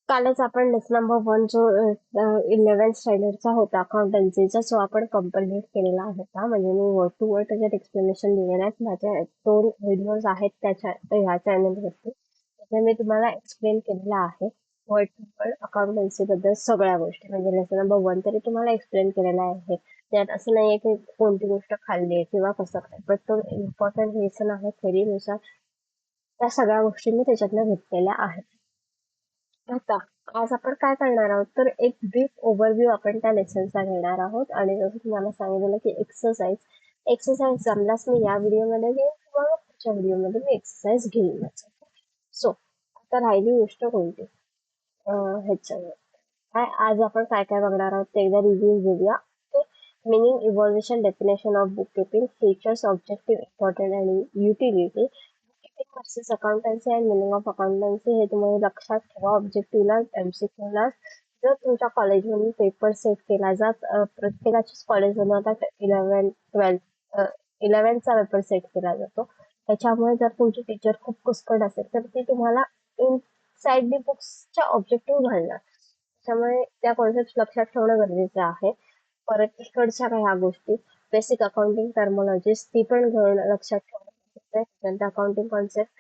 कालच आपण lesson number 1 जो 11th स्टँडर्डचा होता अकाउंटन्सीचा, जो आपण कंप्लीट केलेला होता. म्हणजे मी वर्ड टू वर्ड त्याच्यात एक्सप्लेनेशन दिलेलं आहे. माझ्या 2 व्हिडिओज आहेत त्याच्या ह्या चॅनलवरती. त्याच्यात मी तुम्हाला एक्सप्लेन केलेलं आहे वर्ड टू वर्ड अकाउंटन्सी बद्दल सगळ्या गोष्टी. म्हणजे लेसन नंबर 1 तरी तुम्हाला एक्सप्लेन केलेला आहे. त्यात असं नाहीये की कोणती गोष्ट खाल्ली आहे किंवा कसं काय, पण तो इम्पॉर्टंट लेसन आहे थेरीनुसार. त्या सगळ्या गोष्टी मी त्याच्यातनं घेतलेल्या आहेत. आता आज आपण काय करणार आहोत, तर एक ब्रीफ ओव्हरव्ह्यू आपण त्या लेसनचा घेणार आहोत. आणि जसं तुम्हाला सांगितलं की एक्सरसाइज एक्सरसाइज जमल्यास मी या व्हिडिओमध्ये घेईन किंवा मग पुढच्या व्हिडिओमध्ये मी एक्सरसाइज घेईनच. सो आता राहिली गोष्ट कोणती, ह्याच्यावर काय आज आपण काय काय बघणार आहोत ते एकदा रिव्ह्यू घेऊया. Meaning, evaluation, definition of bookkeeping, features, objective, important आणि utility. Bookkeeping versus accountancy and meaning of accountancy हे तुम्हाला लक्षात ठेवा. ऑब्जेक्टिव्हला एमसीक्यूला जर तुमच्या कॉलेजमधून पेपर सेट केला जात, प्रत्येकाच्याच कॉलेजमधून आता 11th-12th पेपर सेट केला जातो. त्याच्यामुळे जर तुमची टीचर खूप कुसकट असेल तर ती तुम्हाला इन साइड दी बुक्सच्या ऑब्जेक्टिव्ह घालणार. त्यामुळे त्या कॉन्सेप्ट लक्षात ठेवणं गरजेचं आहे. परत इकडच्या काही ह्या गोष्टी बेसिक अकाउंटिंग टर्मॉलॉजीज ती पण घेऊन लक्षात ठेवणं गरजेचं आहे. त्यानंतर अकाउंटिंग कॉन्सेप्ट,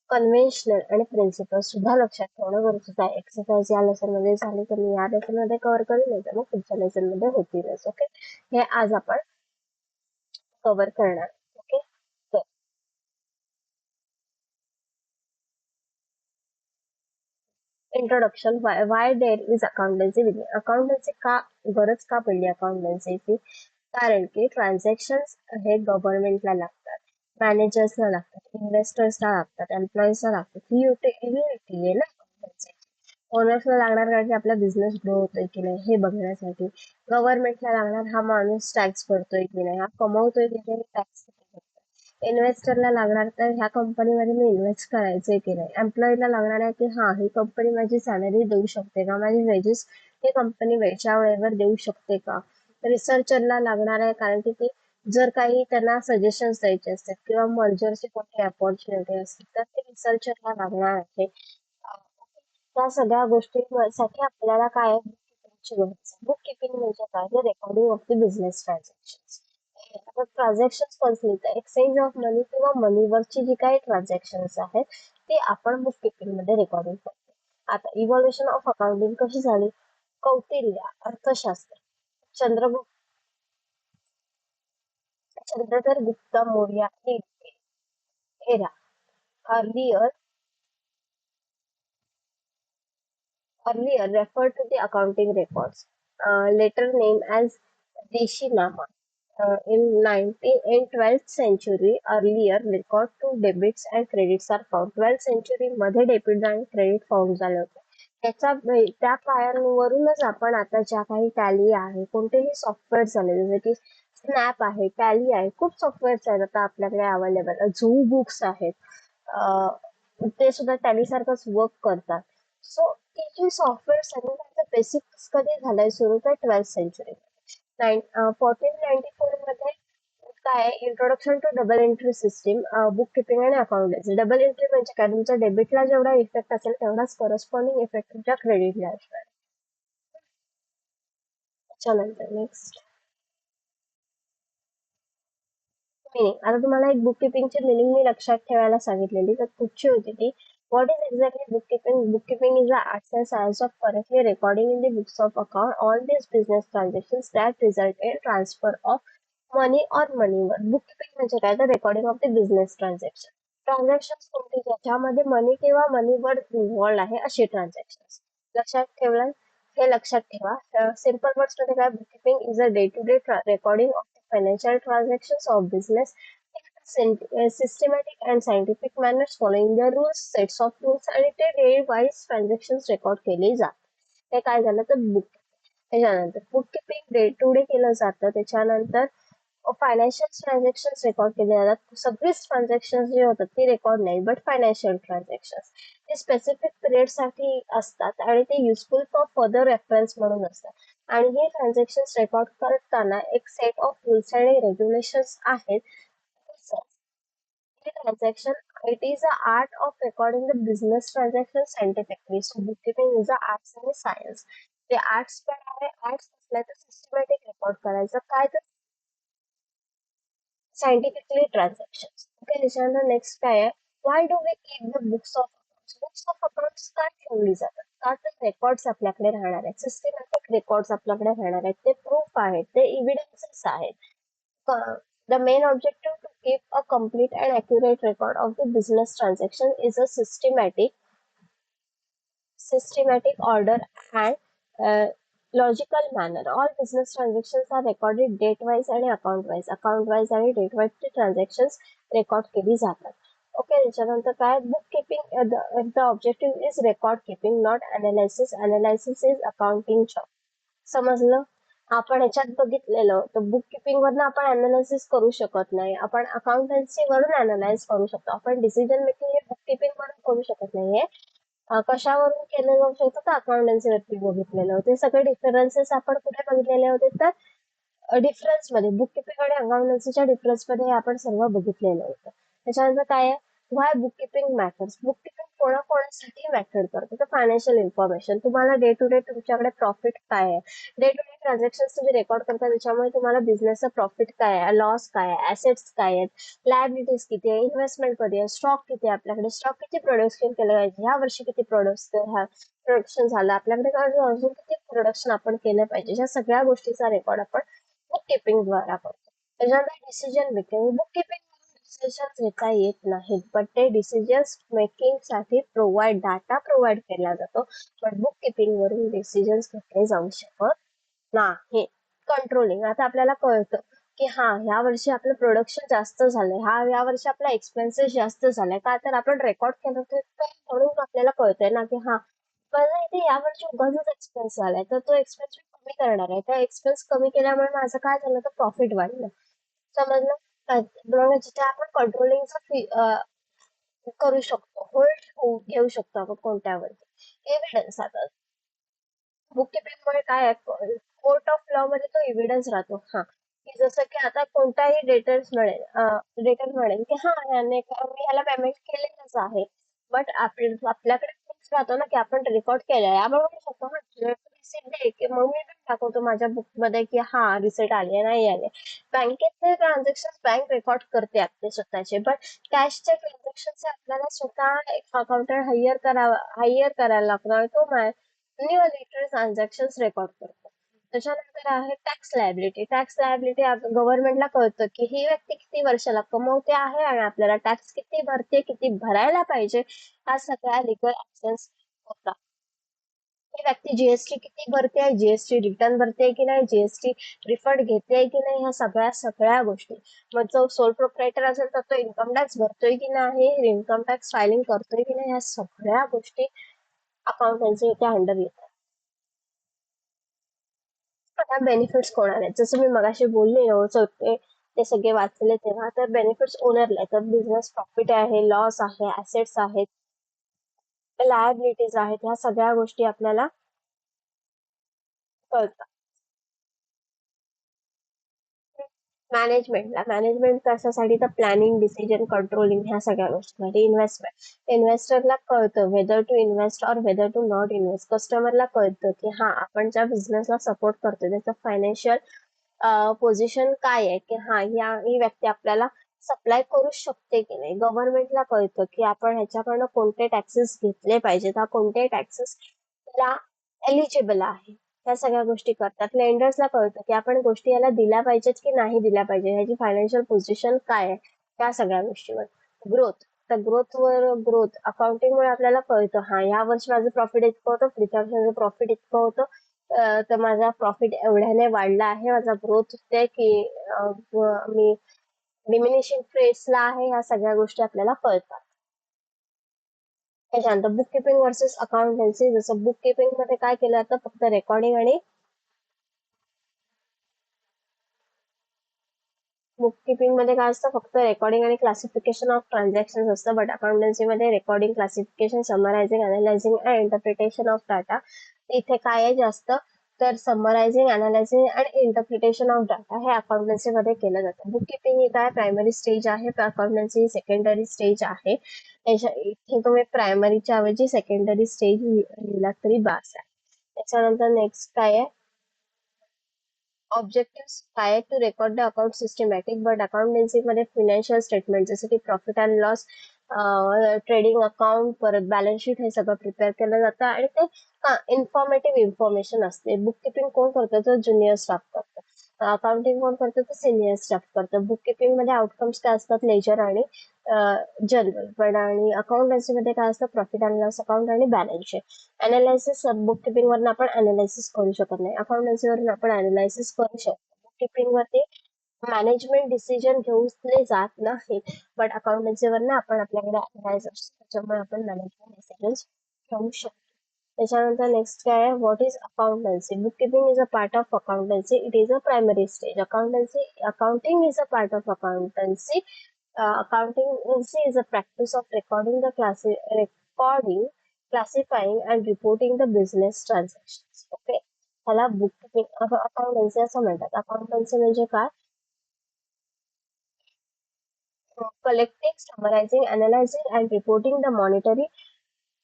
कन्व्हेन्शनल आणि प्रिन्सिपल सुद्धा लक्षात ठेवणं गरजेचं आहे. एक्सरसाइज या लेसन मध्ये झाली तर मी या लेसन मध्ये कव्हर करेन, नाही तर मग पुढच्या लेसन मध्ये होतीलच. ओके, हे आज आपण कव्हर करणार. ओके, तर introduction. Y there is accountancy begin. Accountancy का गरज का पडली अकाउंटन्सीची? कारण की ट्रान्झॅक्शन्स हे गव्हर्नमेंटला लागतात, मॅनेजर्सला लागतात, इन्व्हेस्टर्सला लागतात, एम्प्लॉईजला लागतात. ही युटिलिटी आहे ना accountancy. ओनर्सला लागणार कारण की आपला बिझनेस ग्रो होतोय की नाही हे बघण्यासाठी. गव्हर्नमेंटला लागणार हा माणूस टॅक्स भरतोय की नाही, हा कमवतोय की नाही, टॅक्स इन्व्हेस्टरला लागणार तर ह्या कंपनीमध्ये मी इन्व्हेस्ट करायचंय की नाही. एम्प्लॉईला लागणार आहे की हा ही कंपनी माझी सॅलरी देऊ शकते का, माझी वेजेस ही कंपनी वेळच्या वेळेवर देऊ शकते का. रिसर्चरला लागणार आहे कारण की ते जर काही त्यांना सजेशन्स द्यायचे असतात किंवा मर्जरची कोणती अपॉर्च्युनिटी असते तर ते रिसर्चरला लागणार आहे. त्या सगळ्या गोष्टींसाठी आपल्याला काय बुक गरज आहे. बुक किपिंग म्हणजे काय, recording of the business transaction. आता ट्रान्झॅक्शन कसली तर एक्सचेंज ऑफ मनी किंवा मनीवरची जी काही ट्रान्झॅक्शन्स आहेत ते आपण बुक किपिंग मध्ये रेकॉर्डिंग करतो. आता इव्हॉल्युशन ऑफ अकाउंटिंग कशी झाली? कौटिल्य, अर्थशास्त्र, Chandragupta Chandradhar Gupta Maurya era. Earlier, earlier referred to the accounting records, later named as Deshinama. In 12th century, earlier record to debits and credits are found. 12th century मध्ये debit आणि credit found झालं होतं. त्या पायांवरूनच आपण आता ज्या काही टॅली आहे, कोणतेही सॉफ्टवेअर झाले जसे की स्नॅप आहे, टॅली आहे, खूप सॉफ्टवेअर्स आहेत आता आपल्याकडे अवेलेबल. झू बुक्स आहेत, ते सुद्धा टॅली सारखंच वर्क करतात. सो ती जी सॉफ्टवेअर आहे त्याचं बेसिक्स कधी झालंय सुरू तर 12th सेंचुरी. 1494 मध्ये काय introduction to double entry system, book keeping आणि अकाउंटन्सी. डबल एंट्री म्हणजे काय, तुमच्या डेबिटला जेवढा इफेक्ट असेल तेवढाच करस्पॉन्डिंग इफेक्ट तुमच्या क्रेडिटला असणार. त्याच्यानंतर नेक्स्ट मिनिंग. आता तुम्हाला एक बुक किपिंगची मिनिंग मी लक्षात ठेवायला सांगितलेली, तर कुठची होती ती? What is exactly bookkeeping? Bookkeeping is the art and science of correctly recording in the books of account all these business transactions that result in transfer of मनी और मनीवर. बुक किपिंग म्हणजे काय, तर recording of the business transaction. Transaction कोणती ज्याच्यामध्ये मनी किंवा मनीवर involved आहे अशी ट्रान्झॅक्शन लक्षात ठेवलं. हे लक्षात ठेवा. सिम्पल वर्ड्स मध्ये काय, book keeping is a day to day recording of financial transactions of business in a systematic and scientific manner following the rules, sets of rules आणि ते डे वाईज ट्रान्झॅक्शन रेकॉर्ड केले जातात. हे काय झालं तर बुक. त्याच्यानंतर book keeping day to day केलं जातं. त्याच्यानंतर फायनान्शियल ट्रान्झॅक्शन रेकॉर्ड केले जातात. सगळीच ट्रान्झॅक्शन जे होतात ते रेकॉर्ड नाही, बट फायनान्शियल ट्रान्झॅक्शन ते स्पेसिफिक पिरियड साठी असतात आणि ते युजफुल फॉर फर्दर रेफरन्स म्हणून असतात. आणि हे ट्रान्झॅक्शन रेकॉर्ड करताना एक सेट ऑफ रूल्स आणि रेग्युलेशन्स आहेत. transaction, it is the art of recording the business transaction scientifically. So bookkeeping is the arts and science. ते आर्ट्स पण आहे, आर्ट्स असल्या तर सिस्टमॅटिक रेकॉर्ड करायचं काय तर सायंटिफिकली ट्रान्झॅक्शन. ओके, त्याच्यानंतर नेक्स्ट काय आहे, why do we keep the books of accounts? Books of accounts का ठेवली जातात? का तर रेकॉर्ड्स आपल्याकडे राहणार आहेत, सिस्टमॅटिक रेकॉर्ड्स आपल्याकडे राहणार आहेत, ते प्रूफ आहेत, ते इव्हिडन्सेस आहेत. The main objective to keep a complete and accurate record of the business transaction is a systematic order and logical manner. All business transactions are recorded date wise आणि account wise आणि date wise चे transactions record केली जातात. Okay, त्याच्यानंतर काय, book keeping, the objective is record keeping not analysis. Analysis is accounting job. समजलं? आपण ह्याच्यात बघितलेलं तर बुक किपिंग वरनं आपण अनालिसिस करू शकत नाही, आपण अकाउंटन्सी वरून अनालाइज करू शकतो. आपण डिसिजन मेकिंग हे बुक किपिंग वरून करू शकत नाहीये. कशावरून केलं जाऊ शकतं तर अकाउंटन्सी वरती बघितलेलं. ते सगळे डिफरन्सेस आपण कुठे बघितलेले होते तर डिफरन्स मध्ये, बुक किपिंग आणि अकाउंटन्सीच्या डिफरन्स मध्ये आपण सर्व बघितलेलं होतं. त्याच्यानंतर काय आहे, why book keeping matters? Book keeping कोणाकोणासाठी मॅटर करतं तर फायनान्शियल इन्फॉर्मेशन. तुम्हाला डे टू डे तुमच्याकडे प्रॉफिट काय आहे, डे टू डे ट्रान्झॅक्शन तुम्ही रेकॉर्ड करता, त्याच्यामुळे तुम्हाला बिझनेसचा प्रॉफिट काय आहे, लॉस काय आहे, ऍसेट्स काय आहेत, लायबिलिटीज किती आहे, इन्व्हेस्टमेंट कधी आहे, स्टॉक किती आहे आपल्याकडे, स्टॉक किती प्रोडक्शन केलं पाहिजे, ह्या वर्षी किती प्रोडक्शन झालं आपल्याकडे, अजून किती प्रोडक्शन आपण केलं पाहिजे, ह्या सगळ्या गोष्टीचा रेकॉर्ड आपण बुक किपिंग द्वारा करतो. त्याच्यानंतर decision making. Book keeping decision घेता येत नाहीत, पण ते डिसिजन मेकिंग साठी डाटा प्रोव्हाइड केला जातो, पण बुक किपिंग वरून डिसिजन घेतले जाऊ शकत नाही. कंट्रोलिंग, आता आपल्याला कळतं की हा ह्या वर्षी आपलं प्रोडक्शन जास्त झालंय, या वर्षी आपला एक्सपेन्सेस जास्त झालाय, का तर आपण रेकॉर्ड केलं होतं म्हणून आपल्याला कळतंय ना की हा पण इथे या वर्षी उगाचच एक्सपेन्स झालाय, तर तो एक्सपेन्स मी कमी करणार आहे. त्या एक्सपेन्स कमी केल्यामुळे माझं काय झालं तर प्रॉफिट वाढलं. समजलं? मग जिथे आपण कंट्रोलिंगचा करू शकतो, होल्ड घेऊ शकतो आपण कोणत्यावरती एव्हिडन्स. आता बुक किपिंगमुळे काय आहे, कोर्ट ऑफ लॉ मध्ये तो एव्हिडन्स राहतो. हा, की जसं की आता कोणताही डेटर म्हणेल की हा मी ह्याला पेमेंट केलेलंच आहे, बट आपल्याकडे प्रूफ राहतो ना की आपण रेकॉर्ड केलंय. आपण म्हणू शकतो हा रिसिट दे, की मग मी पण दाखवतो माझ्या बुक मध्ये की हा रिसिट आले नाही आले. बँकेचे ट्रान्झॅक्शन बँक रेकॉर्ड करते आपले स्वतःचे, बट कॅशचे ट्रान्झॅक्शन आपल्याला स्वतः एक अकाउंटंट हायर करायला लागणार, तो लिटर ट्रान्झॅक्शन रेकॉर्ड करतो. त्याच्यानंतर आहे टॅक्स लायबिलिटी. टॅक्स लायबिलिटी गव्हर्नमेंटला कळतं की ही व्यक्ती किती वर्षाला कमवते आहे आणि आपल्याला टॅक्स किती भरते, किती भरायला पाहिजे, हा सगळ्या लिगल ऍक्शन्स होतात. ही व्यक्ती जीएसटी किती भरते आहे, जीएसटी रिटर्न भरते की नाही, जीएसटी रिफंड घेते की नाही, ह्या सगळ्या सगळ्या गोष्टी. मग जो सोल प्रोप्रायटर असेल तर तो इन्कम टॅक्स भरतोय की नाही, इन्कम टॅक्स फायलिंग करतोय की नाही, ह्या सगळ्या गोष्टी अकाउंटन्सी इथे अंडर येतात. आता बेनिफिट्स कोणाला आहेत, जसं मी मगाशी बोलले ते सगळे वाचले तेव्हा, तर बेनिफिट्स ओनरला आहेत. तर बिझनेस प्रॉफिट आहे, लॉस आहे, ऍसेट्स आहेत, लायबिलिटीज आहेत, ह्या सगळ्या गोष्टी आपल्याला कळतात. मॅनेजमेंट कशासाठी तर प्लॅनिंग, डिसिजन, कंट्रोलिंग, ह्या सगळ्या गोष्टीसाठी. इन्व्हेस्टरला कळतं वेदर टू इन्व्हेस्ट और वेदर टू नॉट इन्व्हेस्ट. कस्टमरला कळतं की हा आपण ज्या बिझनेसला सपोर्ट करतो त्याचं फायनान्शियल पोझिशन काय आहे, की हा ही व्यक्ती आपल्याला सप्लाय करू शकते की नाही. गव्हर्नमेंटला कळतं की आपण ह्याच्याकडनं कोणते टॅक्सेस घेतले पाहिजेत, हा कोणते टॅक्सेस ला एलिजिबल आहे, ह्या सगळ्या गोष्टी करतात. लेंडर्सला कळतं की आपण गोष्टी याला दिल्या पाहिजेत की नाही दिल्या पाहिजे, ह्याची फायनान्शियल पोझिशन काय आहे, त्या सगळ्या गोष्टीवर. ग्रोथ, तर ग्रोथ अकाउंटिंगमुळे आपल्याला कळतं हा ह्या वर्षी माझं प्रॉफिट इतकं होतं, पुढच्या वर्षी माझं प्रॉफिट इतकं होतं, तर माझा प्रॉफिट एवढ्याने वाढला आहे, माझा ग्रोथ होते की मी डिमिनिशिंग फेसला आहे, ह्या सगळ्या गोष्टी आपल्याला कळतात. त्याच्यानंतर बुक किपिंग वर्सेस अकाउंटन्सी. जसं बुक किपिंग मध्ये काय केलं जातं, फक्त रेकॉर्डिंग आणि बुक किपिंग मध्ये काय असतं, फक्त रेकॉर्डिंग आणि क्लासिफिकेशन ऑफ ट्रान्झॅक्शन असतं, बट अकाउंटन्सी मध्ये recording, classification, summarising, analysing and interpretation of data. इथे काय आहे जास्त तर समरायझिंग, अनालायझिंग आणि इंटरप्रिटेशन ऑफ डाटा हे अकाउंटन्सी मध्ये केलं जातं. बुक किपिंग ही काय प्रायमरी स्टेज आहे, अकाउंटन्सी ही सेकंडरी स्टेज आहे. इथे तुम्ही प्रायमरीच्या ऐवजी सेकंडरी स्टेज लिहिला तरी बास आहे. त्याच्यानंतर नेक्स्ट काय आहे, ऑब्जेक्टिव्ह काय आहे, to record the account systematic. But accountancy मध्ये फिनान्शियल स्टेटमेंट जसं की profit and loss, trading account, परत बॅलन्स शीट हे सगळं प्रिपेअर केलं जातं आणि ते इन्फॉर्मेटिव्ह इन्फॉर्मेशन असते. बुक किपिंग कोण करतं, तर ज्युनियर स्टाफ करतं. अकाउंटिंग कोण करतं, तर सिनियर स्टाफ करतं. बुक किपिंग मध्ये आउटकम्स काय असतात, लेजर आणि जनरल. पण आणि अकाउंटन्सी मध्ये काय असतं, प्रॉफिट अँड लॉस अकाउंट आणि balance sheet. Analysis book keeping वरून आपण अनालिसिस करू शकत नाही, अकाउंटन्सी वरून आपण अनालिसिस करू शकतो. बुक किपिंग वरती मॅनेजमेंट डिसिजन घेतले जात नाही, बट अकाउंटन्सी वरनं आपण आपल्याकडे अनालाइज असतो, त्याच्यामुळे आपण मॅनेजमेंट डिसिजन घेऊ शकतो. त्याच्यानंतर नेक्स्ट काय आहे, what is accountancy. Book keeping is a part of accountancy, it is a primary stage. Accounting is a part of accountancy. Accountancy is a practice of recording, classifying, and reporting the business transactions. Okay. ह्याला book keeping accountancy असं म्हणतात. Accountancy म्हणजे काय, collecting, summarizing, analyzing, and reporting the monetary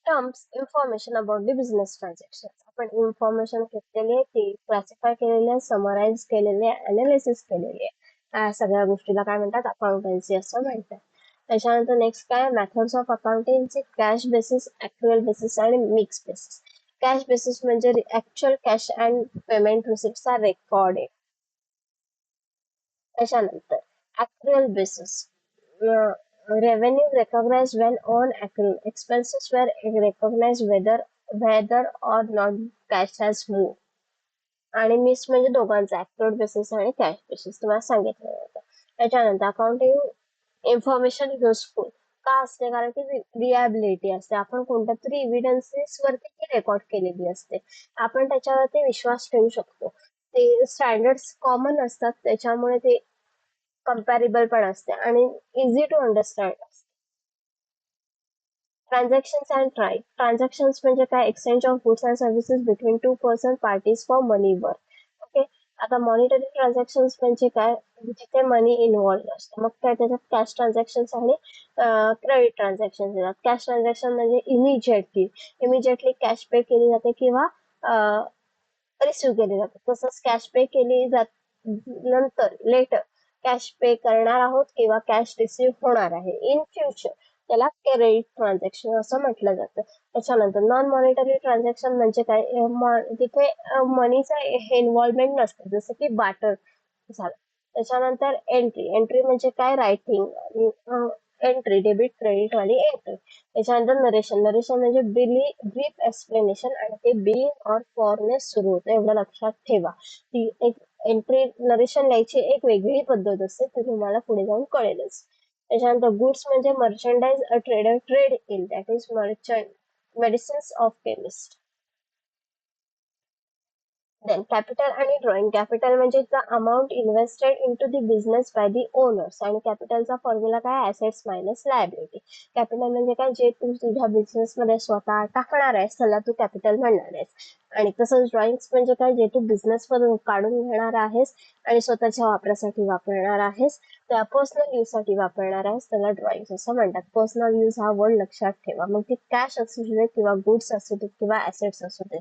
terms information about the business transactions. आपण information घेतलेली आहे, ती classify केलेली आहे, समराइज केलेली आहे, अनालिसिस केलेली आहे. या सगळ्या गोष्टीला काय म्हणतात, अकाउंटन्सी असं म्हणतात. त्याच्यानंतर नेक्स्ट काय, मेथड्स ऑफ अकाउंटिंगचे कॅश बेसिस, ॲक्च्युअल बेसिस आणि मिक्स बेसिस. कॅश बेसिस म्हणजे ऍक्च्युअल कॅश अँड पेमेंट रिसिप्टचा रेकॉर्ड आहे. त्याच्यानंतर actual basis, revenue recognized when on accrual, expenses were recognized whether or not cash has moved. आणि miss म्हणजे दोघांचा, ऍक्युअल basis आणि cash basis तुम्हाला सांगितलं होतं. त्याच्यानंतर अकाउंटिंग इन्फॉर्मेशन युजफुल का असते, कारण की रिॲबिलिटी असते. आपण कोणत्या तरी एव्हिडन्सेस वरती ती रेकॉर्ड केलेली असते, आपण त्याच्यावरती विश्वास ठेवू शकतो. ते स्टँडर्ड्स कॉमन असतात, त्याच्यामुळे ते कम्पॅरेबल पण असते आणि इझी टू अंडरस्टँड असते. Transactions and right. ट्रान्झॅक्शन्स म्हणजे काय, exchange of goods and services between two person parties for money work. Okay. आता मॉनिटरी ट्रान्झॅक्शन्स म्हणजे काय, जिथे मनी इन्व्हॉल्व असतं. मग काय त्याच्यात कॅश ट्रान्झॅक्शन्स आणि क्रेडिट ट्रान्झॅक्शन्स येतात. कॅश ट्रान्झॅक्शन म्हणजे इमिजिएटली कॅश पे केली जाते किंवा रिसिव्ह केली जाते. तसंच कॅश पे केली नंतर लेटर कॅश पे करणार आहोत किंवा कॅश रिसिव्ह होणार आहे इन फ्युचर, त्याला क्रेडिट ट्रान्झॅक्शन असं म्हटलं जातं. त्याच्यानंतर नॉन मॉनिटरी ट्रान्झॅक्शन म्हणजे काय, तिथे मनीचा इन्व्हॉल्वमेंट नसतं, जसं की बाटर झालं. त्याच्यानंतर एंट्री म्हणजे काय, रायटिंग एंट्री, डेबिट क्रेडिट वाली एंट्री. त्याच्यानंतर नरेशन म्हणजे ब्रीफ एक्सप्लेनेशन आणि ते बिलिंग और फॉरने सुरू होतं, एवढं लक्षात ठेवा. ती एक एंट्री नरेशन लिहायची एक वेगळी पद्धत असते, ती तुम्हाला पुढे जाऊन कळेलच. त्याच्यानंतर गुड्स म्हणजे merchandise a trader trade in, that is medicines of chemist. Then capital आणि ड्रॉइंग. कॅपिटल म्हणजे the amount invested into the business by the owners, आणि कॅपिटलचा फॉर्म्युला काय, ऍसेट्स मायनस लायबिलिटी. कॅपिटल म्हणजे काय, जे तू तुझ्या बिझनेस मध्ये स्वतः टाकणार आहेस त्याला तू कॅपिटल म्हणणार आहेस. आणि तसंच ड्रॉइंग्स म्हणजे काय, जे तू बिझनेस मधून काढून घेणार आहेस आणि स्वतःच्या वापरासाठी वापरणार आहेस, त्या पर्सनल यूज साठी वापरणार आहेस, त्याला ड्रॉइंग असं म्हणतात. पर्सनल यूज हा वर्ड लक्षात ठेवा, मग ती कॅश असू दे किंवा गुड्स असू दे किंवा ऍसेट्स असू दे,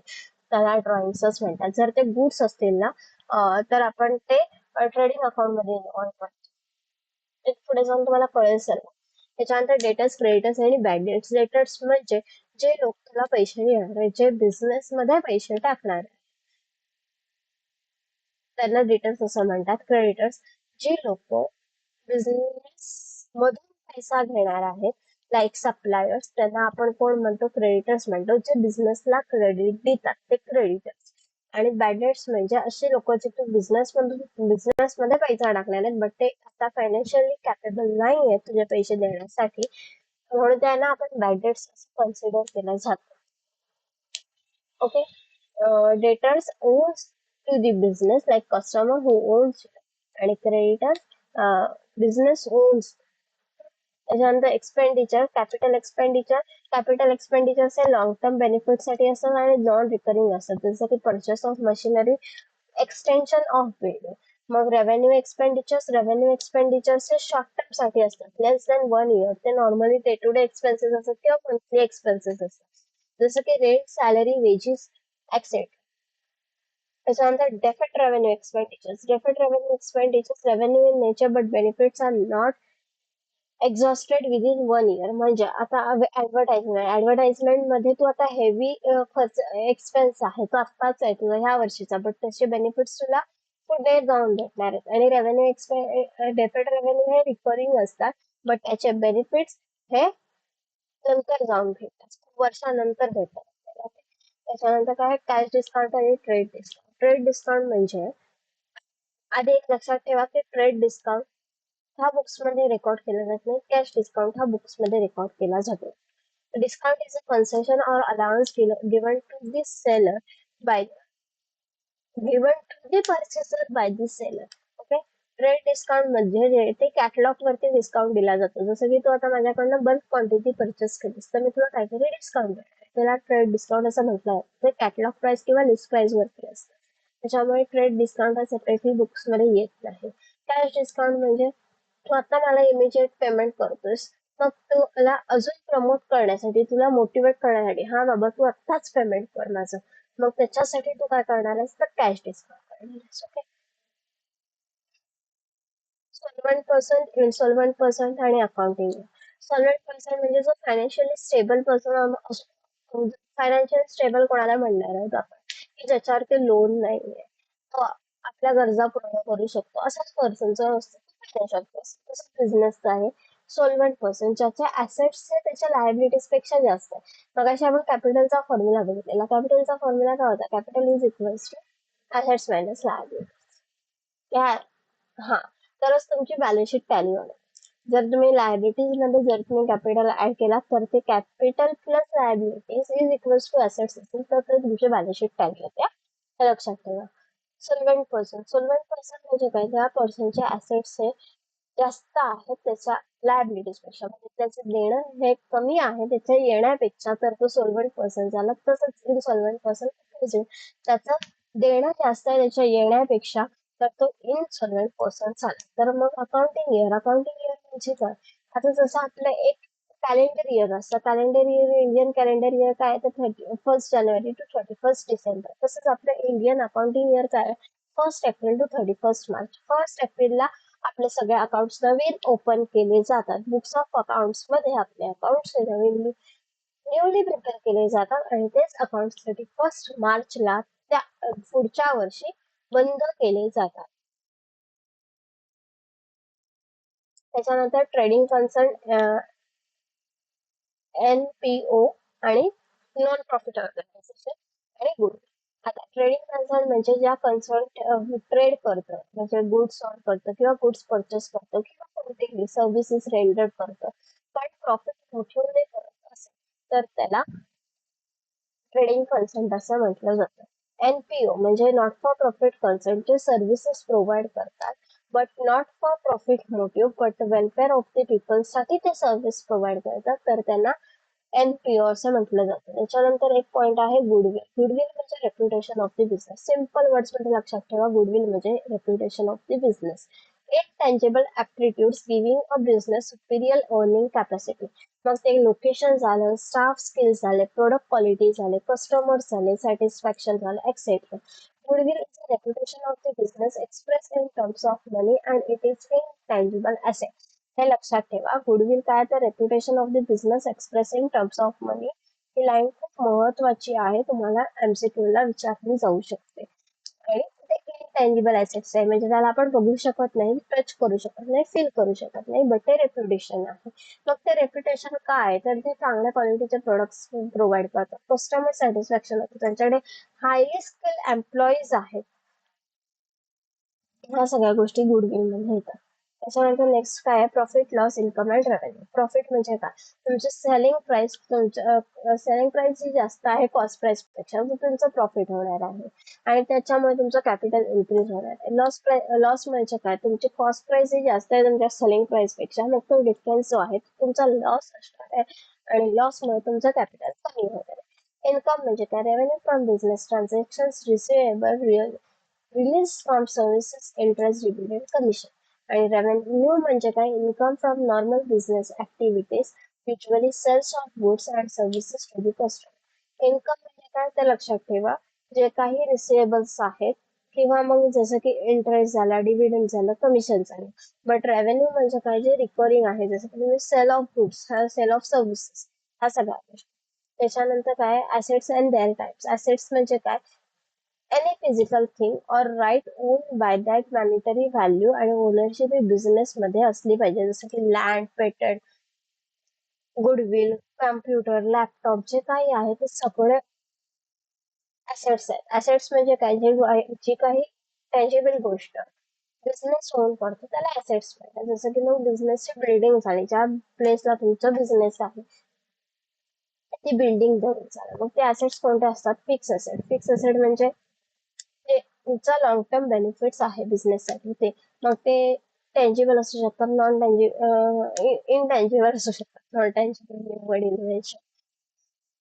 त्याला ड्रॉइंग्सच म्हणतात. जर ते गुड्स असतील ना, तर आपण ते ट्रेडिंग अकाउंट मध्ये इन्व्हॉल्व करतो. ते पुढे जाऊन तुम्हाला कळेल सर्व. त्याच्यानंतर डेटर्स, क्रेडिटर्स आणि बॅड डेट्स. डेटर्स म्हणजे जे लोक तुला पैसे देणार आहे, जे बिझनेस मध्ये पैसे टाकणार आहे, त्यांना डेटर्स असं म्हणतात. क्रेडिटर्स जे लोक बिझनेस मधून पैसा घेणार आहेत, लाईक सप्लायर्स, त्यांना आपण कोण म्हणतो, क्रेडिटर्स म्हणतो. जे बिझनेसला क्रेडिट देतात ते क्रेडिटर्स. आणि बॅडर्स म्हणजे असे लोक जे तू बिझनेस मध्ये पैसा टाकलेला आहेत, बट ते आता फायनान्शियली कॅपेबल नाही आहे तुझे पैसे देण्यासाठी, म्हणून त्यांना आपण बॅडर्स असं कन्सिडर केलं जातं. Okay. Debtors owns to the business, like customer who owns, आणि क्रेडिटर बिझनेस ओन्स त्याच्यानंतर एक्सपेंडिचर, कॅपिटल एक्सपेंडिचर्स हे लॉंग टर्म बेनिफिट साठी असतात आणि नॉन रिकरिंग असतात, जसं की purchase of machinery, extension of building. मग रेव्हेन्यू एक्सपेंडिचर्स हे शॉर्ट टर्म साठी असतात, लेस दॅन 1 इयर. ते normally day to day expenses असतात किंवा मंथली एक्सपेन्सेस असतात, जसं की रेंट, सॅलरी, वेजेस, एक्सेट्रा. त्याच्यानंतर deferred revenue in nature but benefits are not exhausted within 1 year. म्हणजे आता ऍडव्हर्टाइजमेंट मध्ये तू आता हेवी खर्च एक्सपेन्स आहे तो आत्ताच आहे तुझा ह्या वर्षीचा, बट त्याचे बेनिफिट्स तुला पुढे जाऊन भेटणार आहेत. आणि डेफिट रेव्हेन्यू हे रिकरिंग असतात, बट त्याचे बेनिफिट्स हे नंतर जाऊन भेटतात, खूप वर्षानंतर भेटतात आपल्याला ते. त्याच्यानंतर काय, कॅश डिस्काउंट आणि ट्रेड डिस्काउंट. ट्रेड डिस्काउंट म्हणजे, आधी एक लक्षात ठेवा की ट्रेड डिस्काउंट हा बुक्स मध्ये रेकॉर्ड केला जात नाही, कॅश डिस्काउंट हा बुक्स मध्ये रेकॉर्ड केला जातो. डिस्काउंट इज अ कन्सेशन और allowance given to the seller by given to the purchaser by the seller. Okay. Trade discount म्हणजे ते कॅटलॉग वरती डिस्काउंट दिला जातो, जसं की तू आता माझ्याकडनं बल्क क्वांटिटी परचेस केलीस तर मी तुला काहीतरी डिस्काउंट देणार, त्याला ट्रेड डिस्काउंट असं म्हटलं आहे. ते कॅटलॉग प्राइस किंवा लिस्ट प्राइस वरती असतं, त्याच्यामुळे ट्रेड डिस्काउंट हा सेपरेटली बुक्स मध्ये येत नाही. कॅश डिस्काउंट म्हणजे, तू आता मला इमिजिएट पेमेंट करतोस, मग तू मला अजून प्रमोट करण्यासाठी, तुला मोटिवेट करण्यासाठी, हा बाबा तू आत्ताच पेमेंट कर माझं, मग त्याच्यासाठी तू काय करणार आहेस तर कॅश डिस्काउंट करणार आहेस. ओके. सॉल्वंट पर्सन, इनसॉल्वंट पर्सन आणि अकाउंटिंग. सॉल्वंट पर्सन म्हणजे जो फायनान्शियली स्टेबल पर्सन असतो. फायनान्शियल स्टेबल कोणाला म्हणणार आहोत आपण, की ज्याच्यावरती लोन नाहीये, तो आपल्या गरजा पूर्ण करू शकतो, असाच पर्सनचं असतं फायनान्शियल पर्सन. तसं बिझनेस आहे सॉल्वंट पर्सन, ज्याच्या ऍसेट्स हे त्याच्या लायबिलिटीज पेक्षा जास्त आहे. मगाशी आपण कॅपिटलचा फॉर्म्युला बघितलेला. कॅपिटलचा फॉर्म्युला काय होता, capital is equals to assets minus liability. हा, तरच तुमची बॅलन्स शीट टॅली होणार. जर तुम्ही लायबिलिटीज मध्ये जर तुम्ही कॅपिटल ऍड केला तर ते capital plus liabilities is equals to assets असेल तर ते तुमची बॅलन्स शीट टॅली होते. हे लक्षात ठेवा. सॉल्व्हेंट पर्सन म्हणजे काय, त्या पर्सनचे ऍसेट्स हे जास्त आहेत त्याच्या लायबिलिटीज पेक्षा, म्हणजे त्याचं देणं हे कमी आहे त्याच्या येण्यापेक्षा, तर तो सॉल्व्हेंट पर्सन झाला. तसंच इनसॉल्व्हेंट पर्सन त्याचं देणं जास्त आहे त्याच्या येण्यापेक्षा, तर तो इनसॉल्व्हेंट पर्सन झाला. तर मग अकाउंटिंग इयर म्हणजे काय, आता जसं आपलं एक कॅलेंडर इयर असतं, calendar year, Indian calendar year काय तर 31 जानेवारी टू 31 डिसेंबर. तसंच आपलं इंडियन अकाउंटिंग इयर काय, 1 एप्रिल टू 31 मार्च. 1 एप्रिलला आपले सगळे अकाउंट्स नवीन ओपन केले जातात, बुक्स ऑफ अकाउंट्स मध्ये आपले अकाउंट्स नवीन न्यूली प्रिपेअर केले जातात, आणि तेच अकाउंट 31 मार्चला त्या पुढच्या वर्षी बंद केले जातात. त्याच्यानंतर ट्रेडिंग कन्सर्न, NPO आणि नॉन प्रॉफिट ऑर्गनायझेशन आणि गुड. आता ट्रेडिंग कन्सर्न म्हणजे ज्या कन्सर्न ट्रेड करतं, म्हणजे गुड्स सॉल्व करतं किंवा गुड्स परचेस करतं किंवा कोणतेही सर्व्हिसेस रेंडर करतं, पण प्रॉफिट मोठे करत असेल तर त्याला ट्रेडिंग कन्सल्ट असं म्हटलं जातं. NPO म्हणजे नॉट फॉर प्रॉफिट कन्सल्ट, जे सर्व्हिसेस प्रोव्हाइड करतात but not for profit motive but welfare of the people साठी ते सर्व्हिस प्रोव्हाइड करतात, तर त्यांना NPO असं म्हटलं जातं. त्याच्यानंतर एक पॉइंट आहे गुडविल. गुडविल म्हणजे reputation of the business. Simple words मध्ये लक्षात ठेवा, गुडविल म्हणजे reputation of the business. Intangible aptitudes giving a business superior earning capacity. मग ते लोकेशन झालं, स्टाफ स्किल्स झाले, प्रोडक्ट क्वालिटी झाले, कस्टमर्स झाले, सॅटिस्फॅक्शन झालं, etcetera. Goodwill is a reputation of the business expressed in terms of money and it is intangible asset. हे लक्षात ठेवा. गुडविल काय तर reputation of the business express in terms of money. He line खूप महत्वाची आहे, तुम्हाला MCQ ला विचारली जाऊ शकते. आणि ते इनटँजिबल ऍसेट्स आहे, म्हणजे त्याला आपण बघू शकत नाही, टच करू शकत नाही, फील करू शकत नाही, बट ते रेप्युटेशन आहे. मग ते रेप्युटेशन काय, तर ते चांगल्या क्वालिटीचे प्रोडक्ट्स प्रोव्हाइड करतात, कस्टमर सॅटिस्फॅक्शन होतं, त्यांच्याकडे हायली स्किल एम्प्लॉईज आहेत. ह्या सगळ्या गोष्टी गुडविल मध्ये येतात. त्याच्यानंतर नेक्स्ट काय आहे, profit loss income and revenue. Profit म्हणजे काय, तुमची सेलिंग प्राइस, तुमच्या सेलिंग प्राइस जी जास्त आहे कॉस्ट प्राइस पेक्षा, तर तुमचं प्रॉफिट होणार आहे आणि त्याच्यामुळे तुमचं कॅपिटल इन्क्रीज होणार आहे. लॉस म्हणजे काय, तुमची कॉस्ट प्राइस जी जास्त आहे तुमच्या सेलिंग प्राइस पेक्षा, मग तो डिफरन्स जो आहे तो तुमचा लॉस असणार आहे आणि लॉसमुळे तुमचं कॅपिटल कमी होणार आहे. इन्कम म्हणजे काय, revenue from business transaction receivable release from services interest dividend commission. आणि रेव्हेन्यू म्हणजे काय, income from normal business activities, usually sales of goods and services to the customer. Income म्हणजे काय ते लक्षात ठेवा, जे काही रिसिवेबल्स आहेत किंवा मग जसं की इंटरेस्ट झाला, डिव्हिडंड झालं, कमिशन झालं. बट रेव्हेन्यू म्हणजे काय, जे रिकरिंग आहे, जसं की तुम्ही sale of goods, sale of services, हा सगळा गोष्टी. त्याच्यानंतर काय, assets and their types. Assets म्हणजे काय, any physical thing or right owned by that monetary value आणि ओनरशिप ही बिझनेस मध्ये असली पाहिजे, जसं की land, patent, goodwill, computer, laptop, जे काही आहे ते सगळे ऍसेट्स आहेत. ऍसेट्स म्हणजे काय, जी काही टँजिबल गोष्ट बिझनेस ओन करतो त्याला ऍसेट्स म्हणतात. जसं की मग बिझनेसची बिल्डिंग झाली, ज्या प्लेसला तुमचा बिझनेस आहे ती बिल्डिंग धरून चालेल. मग ते ऍसेट्स कोणते असतात, फिक्स असेट. फिक्स असेट म्हणजे ते तुमचा लॉंग टर्म बेनिफिट्स आहे बिझनेस साठी ते. मग ते टेंजिबल असू शकतात, नॉन टेंजिबल, इनटेंजिबल असू शकतात. Non tangible word invention,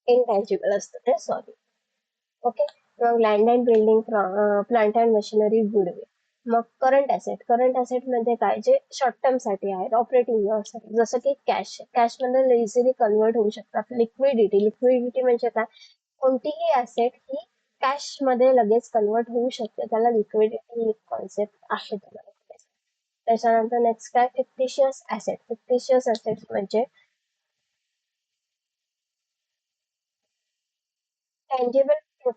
intangible असतं ते, सॉरी. ओके. मग land and building, plant and machinery, goodwill. मग करंट ऍसेट मध्ये काय, जे शॉर्ट टर्म साठी आहेत, ऑपरेटिंग साठी, जसं की कॅश मध्ये इझिली कन्वर्ट होऊ शकतात. लिक्विडिटी म्हणजे काय, कोणतीही ऍसेट ही कॅश मध्ये लगेच कन्वर्ट होऊ शकते, त्याला लिक्विडिटी कॉन्सेप्ट आहे तुम्हाला. त्याच्यानंतर नेक्स्ट काय, फिक्टिशियस ऍसेट म्हणजे टँजिबल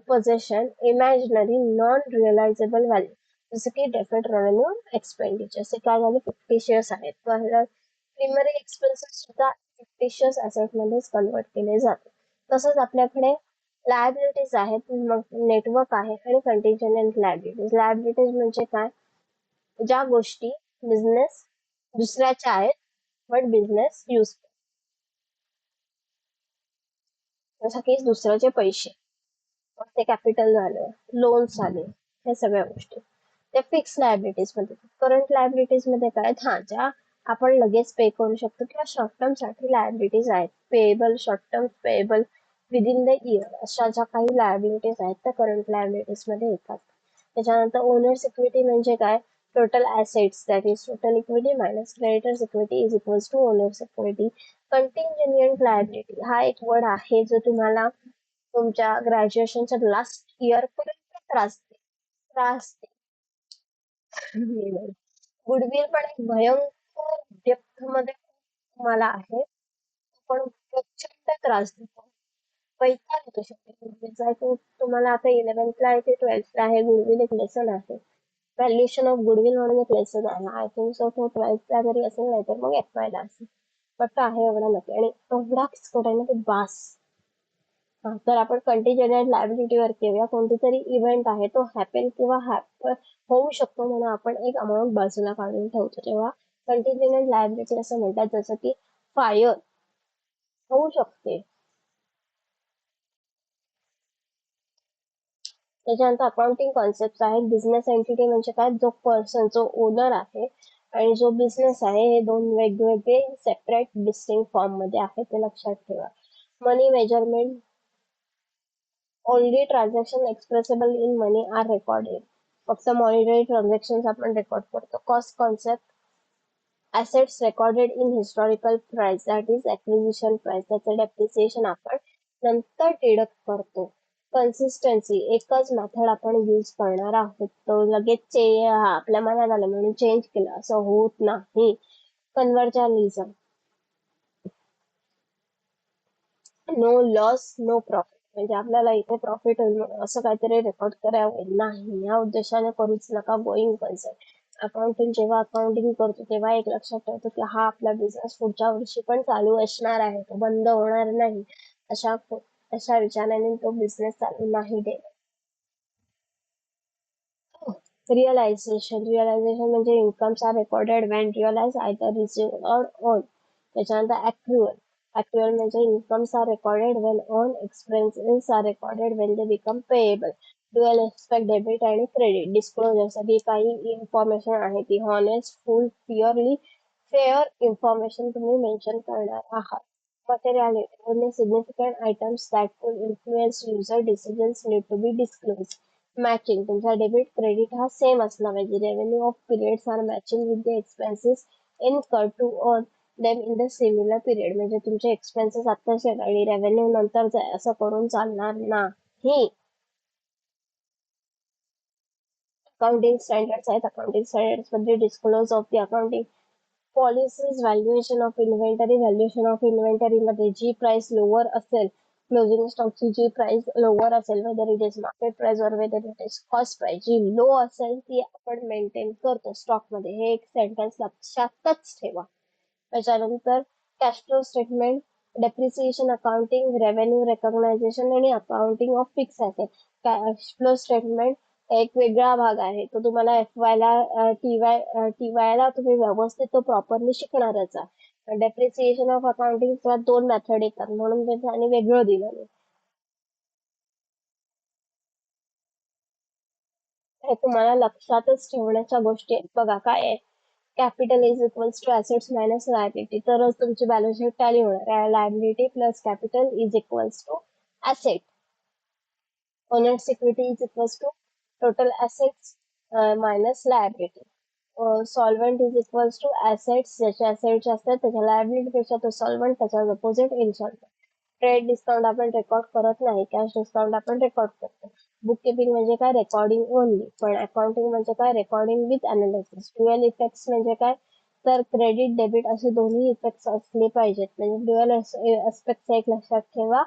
पोझेशन, इमॅजिनरी, नॉन रिअलायझेबल व्हॅल्यू, जसं की डेफर्ड रेव्हेन्यू, एक्सपेंडिचर, हे काय झाले, फिक्टिशियस आहेत. प्रायमरी एक्सपेन्सेस सुद्धा फिक्टिशियस ऍसेट मध्येच कन्वर्ट केले जाते. तसंच आपल्याकडे लायबिलिटीज आहेत, मग नेटवर्क आहे आणि कंटिंजंट लायबिलिटीज. लायबिलिटीज म्हणजे काय, ज्या गोष्टी बिझनेस दुसऱ्याच्या आहेत बट बिझनेस यूज, जसं की दुसऱ्याचे पैसे, मग ते कॅपिटल झालं, लोन्स आले, हे सगळ्या गोष्टी त्या फिक्स लायबिलिटीज मध्ये. करंट लायबिलिटीज मध्ये काय, हा ज्या आपण लगेच पे करू शकतो किंवा शॉर्ट टर्म साठी लायबिलिटीज आहेत, payable, short term payable within the year, अशा ज्या काही लायबिलिटीज आहेत त्या करंट लायबिलिटीज मध्ये येतात. त्याच्यानंतर ओनर्स इक्विटी म्हणजे काय, total assets, that is total equity minus creditors equity is equals to owners equity. Contingent liability हा एक वर्ड आहे जो तुम्हाला तुमच्या ग्रॅज्युएशनच्या लास्ट इयर पर्यंत त्रास देईल. गुडविल पण एक भयंकर डेप्थ मध्ये तुम्हाला आहे, पण प्रचंड त्रास देतो, वैताग येतो शेवटी गुडविलचा. तुम्हाला आता 11th आहे ते 12th आहे, गुडविल एक लेसन आहे. व्हॅल्युएशन ऑफ गुडविल म्हणून एक लेसन आहे. आय थिंक सो तो 12th जरी असेल नाही तर मग FY ला असेल. बट आहे एवढा नक्की, आणि एवढा किचकट आहे ना ते बास. हा, तर आपण कंटिजेंट लायबिलिटी वर घेऊया. कोणती तरी इव्हेंट आहे तो हॅपन किंवा होऊ शकतो म्हणून आपण एक अमाऊंट बाजूला काढून ठेवतो, तेव्हा कंटिजेंट लायबिलिटी असं म्हणतात. जसं की फायर होऊ शकते. त्याच्यानंतर अकाउंटिंग कॉन्सेप्ट आहेत. बिझनेस एंटिटी म्हणजे काय, जो पर्सन, जो ओनर आहे आणि जो बिझनेस आहे, हे दोन वेगवेगळे सेपरेट डिस्टिंग फॉर्म मध्ये आहे, ते लक्षात ठेवा. Money measurement, only transaction expressible in money are recorded. फक्त मॉनिटरी ट्रान्झॅक्शन आपण रेकॉर्ड करतो. Cost concept, assets recorded in historical price, that is acquisition price, त्याचं डेप्रिसिएशन आपण नंतर डिडक्ट करतो. कन्सिस्टन्सी, एकच मेथड आपण यूज करणार आहोत, तो लगेच आपल्या मनात आलं म्हणून चेंज केलं असं होत नाही. कन्व्हर्जनिझम, नो लॉस नो प्रॉफिट, म्हणजे आपल्याला इथे प्रॉफिट होईल असं काहीतरी रेकॉर्ड करावं नाही, या उद्देशाने करूच नका. गोईंग कन्सर्न, जेव्हा अकाउंटिंग करतो तेव्हा एक लक्षात ठेवतो की हा आपला बिझनेस पुढच्या वर्षी पण चालू असणार आहे, तो बंद होणार नाही, अशा अशा विचाराने तो बिझनेस चालू नाही दे. रिअलायझेशन म्हणजे incomes are recorded when realise either receive or own. त्याच्यानंतर ऍक्रुअल म्हणजे incomes are recorded when own, expenses are recorded when they become payable. Dual expect debit आणि क्रेडिट. डिस्क्लोजर साठी काही इन्फॉर्मेशन आहे ती honest, full, purely fair information तुम्ही mention करणार आहात. Materiality. Only significant items that could influence user decisions need to be disclosed. Matching. तुमचा debit credit हा सेम असला पाहिजे. Revenue of periods are matching with the expenses incurred to earn them in the similar period. म्हणजे तुमचे expenses आत्ताचे आहेत आणि revenue नंतरच आहे असं करून चालणार नाही. अकाउंटिंग स्टँडर्ड्स आहेत. अकाउंटिंग स्टँडर्ड्स मध्ये disclose of the accounting policies. Valuation of inventory. Valuation of inventory मध्ये जी प्राइस लोअर असेल, क्लोजिंग स्टॉकची जी प्राइस लोअर असेल, whether it is market price or whether it is cost price, जी low असेल ती आपण मेंटेन करतो स्टॉक मध्ये. हे एक सेंटेन्स लक्षातच ठेवा. त्याच्यानंतर cash flow statement, depreciation accounting, revenue recognisation आणि accounting of fix asset. Cash flow statement एक वेगळा भाग आहे तो तुम्हाला FY ला TY ला तुम्ही व्यवस्थित तो प्रॉपरली शिकणारच आहे. डेप्रिसिएशन ऑफ अकाउंटिंग दोन मेथड येतात म्हणून त्याचं आणि वेगळं दिलं. हे तुम्हाला लक्षातच ठेवण्याच्या गोष्टी आहेत. बघा काय आहे, capital is equals to assets minus liability. तरच तुमची बॅलन्स शीट टॅली होणार. Liability plus capital is equals to asset. Owners equity is equals to total assets minus liability. Solvent is equals to assets, ज्याचे assets असतात त्याच्या liability पेक्षा तो solvent, त्याच्या opposite insolvent. Trade discount आपण record करत नाही, कॅश डिस्काउंट आपण रेकॉर्ड करतो. बुक किपिंग म्हणजे काय, रेकॉर्डिंग ओनली. पण अकाउंटिंग म्हणजे काय, recording with analysis. Dual effects म्हणजे काय, तर क्रेडिट डेबिट असे दोन्ही इफेक्ट्स असले पाहिजेत. म्हणजे ड्युअल एस्पेक्टचा एक लक्षात ठेवा.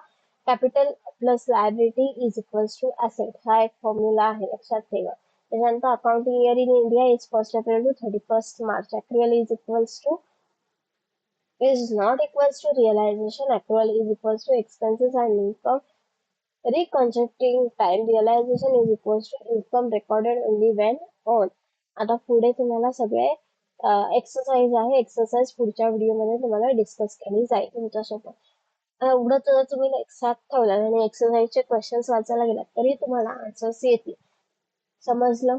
Capital plus liability is equals to asset, हा एक फॉर्म्युला आहे, लक्षात ठेवा. त्याच्यानंतर accounting year in India is 1st April to 31st March. Accrual is equals to is not equals to realization. Accrual is equals to expenses and income. Reconstructing time. Realization is equals to income recorded only when on. आता पुढे तुम्हाला सगळे exercise आहे. Exercise पुढच्या व्हिडिओमध्ये तुम्हाला discuss केली जाईल तुमच्यासोबत. एवढं तर तुम्ही लक्षात ठेवलं आणि एक्सरसाइजचे क्वेश्चन्स वाचायला गेलात तरी तुम्हाला आन्सर्स येतील. समजलं?